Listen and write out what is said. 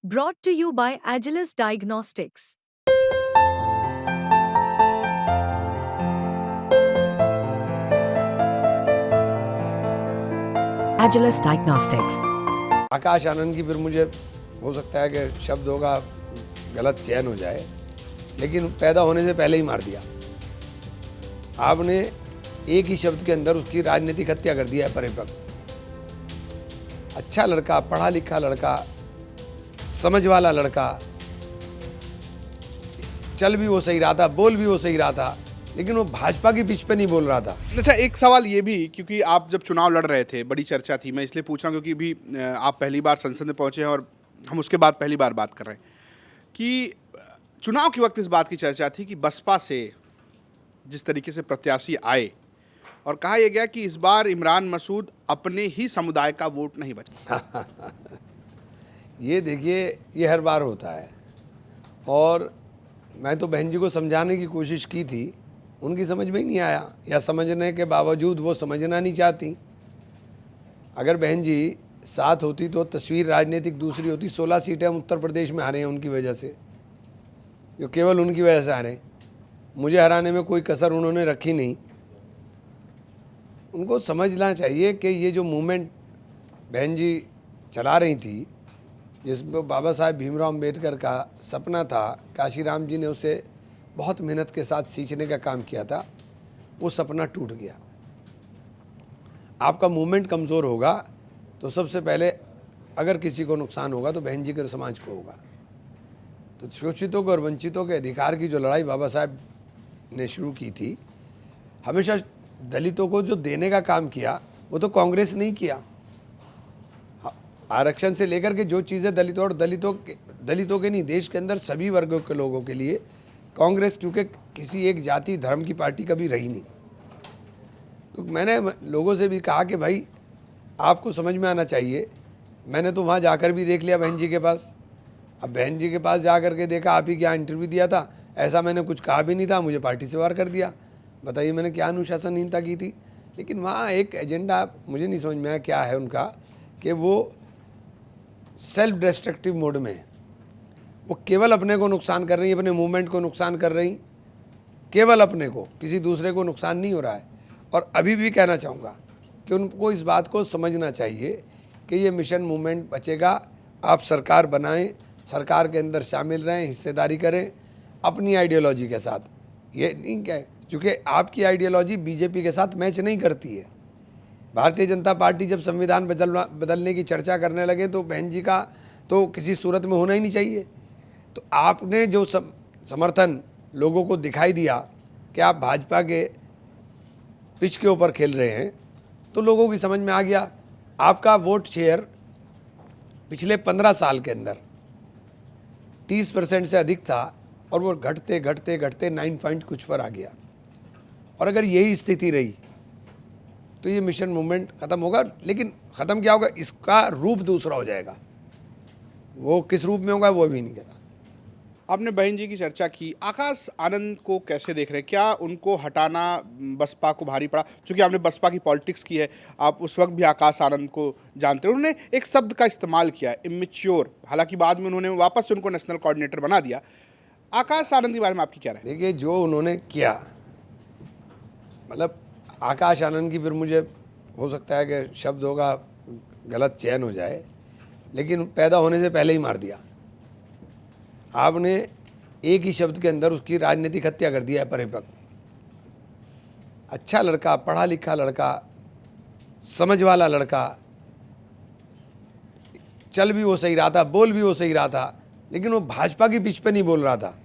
Brought to you by Agilus Diagnostics. Agilus Diagnostics. Akash Anand की फिर मुझे हो सकता है कि शब्द होगा गलत चयन हो जाए, लेकिन पैदा होने से पहले ही मार दिया। आपने एक ही शब्द के अंदर उसकी राजनीतिक हत्या कर दिया है। परिपक्व अच्छा लड़का, पढ़ा लिखा लड़का, समझ वाला लड़का, चल भी वो सही रहा था, बोल भी वो सही रहा था, लेकिन वो भाजपा की पिच पे नहीं बोल रहा था। अच्छा, एक सवाल ये भी, क्योंकि आप जब चुनाव लड़ रहे थे बड़ी चर्चा थी, मैं इसलिए पूछ रहा हूँ क्योंकि भी आप पहली बार संसद में पहुंचे हैं और हम उसके बाद पहली बार बात कर रहे हैं कि चुनाव के वक्त इस बात की चर्चा थी कि बसपा से जिस तरीके से प्रत्याशी आए और कहा यह गया कि इस बार इमरान मसूद अपने ही समुदाय का वोट नहीं बचा। ये देखिए, ये हर बार होता है और मैं तो बहन जी को समझाने की कोशिश की थी, उनकी समझ में ही नहीं आया, या समझने के बावजूद वो समझना नहीं चाहती। अगर बहन जी साथ होती तो तस्वीर राजनीतिक दूसरी होती। 16 सीटें हम उत्तर प्रदेश में हारे हैं उनकी वजह से, जो केवल उनकी वजह से हारे। मुझे हराने में कोई कसर उन्होंने रखी नहीं। उनको समझना चाहिए कि ये जो मूवमेंट बहन जी चला रही थी, जिसमें बाबा साहेब भीमराव अम्बेडकर का सपना था, काशीराम जी ने उसे बहुत मेहनत के साथ सींचने का काम किया था, वो सपना टूट गया। आपका मूवमेंट कमज़ोर होगा तो सबसे पहले अगर किसी को नुकसान होगा तो बहन जी के समाज को होगा। तो शोषितों को और वंचितों के अधिकार की जो लड़ाई बाबा साहेब ने शुरू की थी, हमेशा दलितों को जो देने का काम किया वो तो कांग्रेस नहीं किया। आरक्षण से लेकर के जो चीज़ें दलितों और दलितों के नहीं, देश के अंदर सभी वर्गों के लोगों के लिए कांग्रेस, क्योंकि किसी एक जाति धर्म की पार्टी कभी रही नहीं। तो मैंने लोगों से भी कहा कि भाई आपको समझ में आना चाहिए। मैंने तो वहाँ जाकर भी देख लिया बहन जी के पास। अब बहन जी के पास जा कर के देखा, आप ही क्या इंटरव्यू दिया था, ऐसा मैंने कुछ कहा भी नहीं था, मुझे पार्टी से बाहर कर दिया। बताइए मैंने क्या अनुशासनहीनता की थी। लेकिन वहाँ एक एजेंडा मुझे नहीं समझ में आया क्या है उनका, कि वो सेल्फ डिस्ट्रक्टिव मोड में है। वो केवल अपने को नुकसान कर रही, अपने मूवमेंट को नुकसान कर रही, केवल अपने को, किसी दूसरे को नुकसान नहीं हो रहा है। और अभी भी कहना चाहूँगा कि उनको इस बात को समझना चाहिए कि ये मिशन मूवमेंट बचेगा। आप सरकार बनाएं, सरकार के अंदर शामिल रहें, हिस्सेदारी करें अपनी आइडियोलॉजी के साथ। ये नहीं कह, चूँकि आपकी आइडियोलॉजी बीजेपी के साथ मैच नहीं करती है। भारतीय जनता पार्टी जब संविधान बदलने की चर्चा करने लगे तो बहन जी का तो किसी सूरत में होना ही नहीं चाहिए। तो आपने जो समर्थन लोगों को दिखाई दिया कि आप भाजपा के पिच के ऊपर खेल रहे हैं, तो लोगों की समझ में आ गया। आपका वोट शेयर पिछले 15 साल के अंदर 30% से अधिक था और वो घटते घटते घटते 9 पॉइंट कुछ पर आ गया। और अगर यही स्थिति रही तो ये मिशन मूवमेंट ख़त्म होगा। लेकिन ख़त्म क्या होगा, इसका रूप दूसरा हो जाएगा। वो किस रूप में होगा वो भी नहीं कहता। आपने बहन जी की चर्चा की, आकाश आनंद को कैसे देख रहे हैं? क्या उनको हटाना बसपा को भारी पड़ा? क्योंकि आपने बसपा की पॉलिटिक्स की है, आप उस वक्त भी आकाश आनंद को जानते हैं। उन्होंने एक शब्द का इस्तेमाल किया, इमेच्योर। हालांकि बाद में उन्होंने वापस से उनको नेशनल कोऑर्डिनेटर बना दिया। आकाश आनंद के बारे में आपकी क्या राय? देखिए, जो उन्होंने किया, मतलब आकाश आनंद की फिर मुझे हो सकता है कि शब्द होगा गलत चयन हो जाए, लेकिन पैदा होने से पहले ही मार दिया। आपने एक ही शब्द के अंदर उसकी राजनीतिक हत्या कर दिया है। परिपक्व अच्छा लड़का, पढ़ा लिखा लड़का, समझ वाला लड़का, चल भी वो सही रहा था, बोल भी वो सही रहा था, लेकिन वो भाजपा की पिच पे नहीं बोल रहा था।